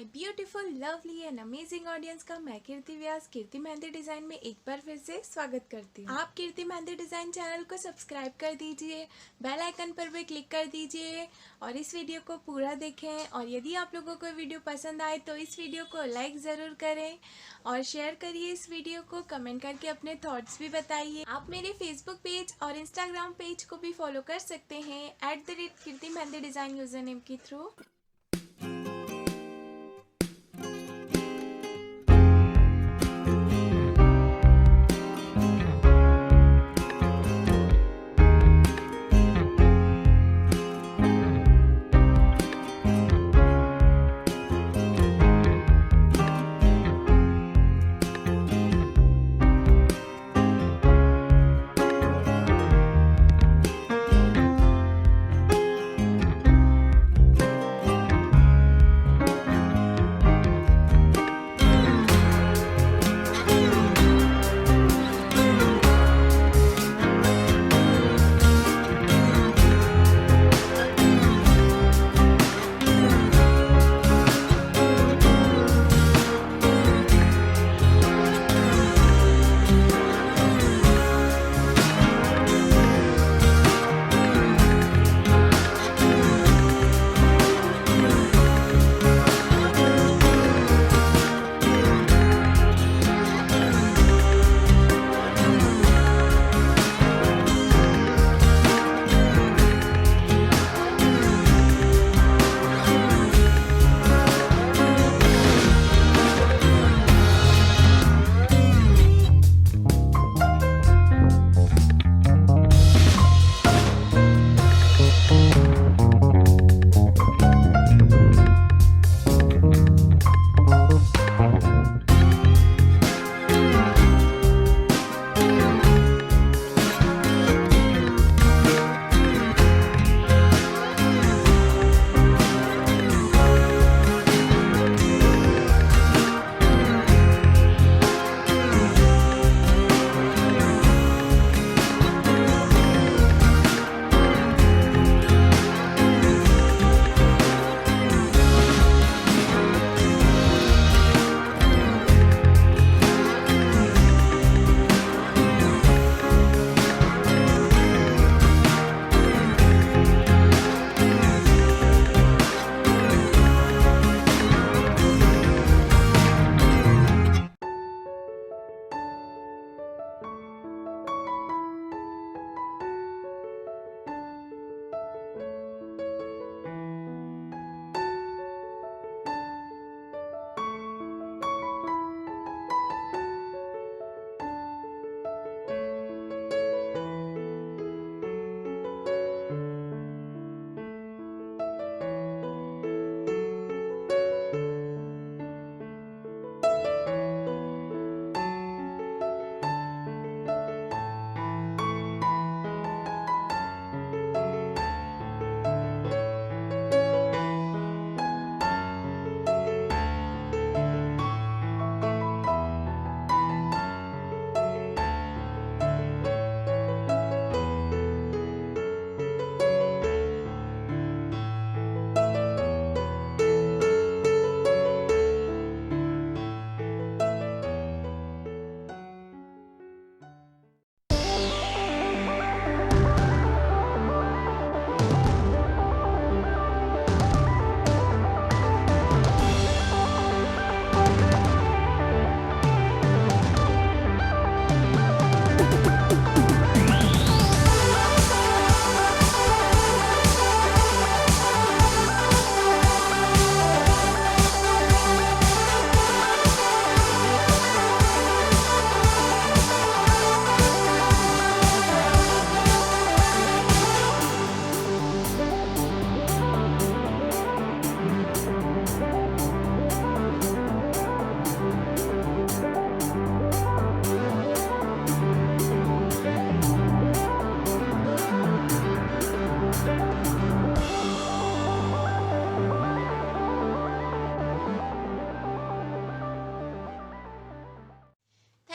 Beautiful lovely and amazing audience का मैं कीर्ति व्यास कीर्ति mehndi design में एक बार फिर से स्वागत करती हूँ। आप कीर्ति मेहंदी डिजाइन चैनल को सब्सक्राइब कर दीजिए, बेल आइकन पर भी क्लिक कर दीजिए और इस वीडियो को पूरा देखें। और यदि आप लोगों को वीडियो पसंद आए तो इस वीडियो को लाइक ज़रूर करें और शेयर करिए इस वीडियो को, कमेंट करके अपने थॉट्स भी बताइए। आप मेरे फेसबुक पेज और इंस्टाग्राम पेज को भी फॉलो कर सकते हैं @कीर्ति मेहंदी डिजाइन यूजर नेम के through.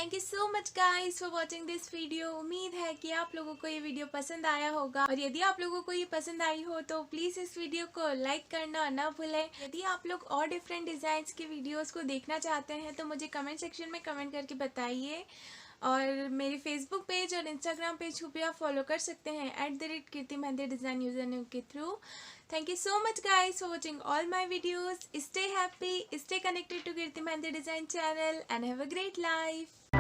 Thank you so much guys for watching this video. उम्मीद है कि आप लोगों को ये वीडियो पसंद आया होगा, और यदि आप लोगों को ये पसंद आई हो तो प्लीज़ इस वीडियो को लाइक करना ना भूलें। यदि आप लोग और डिफरेंट डिज़ाइंस की वीडियोस को देखना चाहते हैं तो मुझे कमेंट सेक्शन में कमेंट करके बताइए, और मेरे फेसबुक पेज और इंस्टाग्राम पेज को भी आप फॉलो कर सकते हैं @kirti mehndi design user name के through. Thank you so much guys for watching all my videos. Stay happy, stay connected to Kirti Mehndi Design channel and have a great life.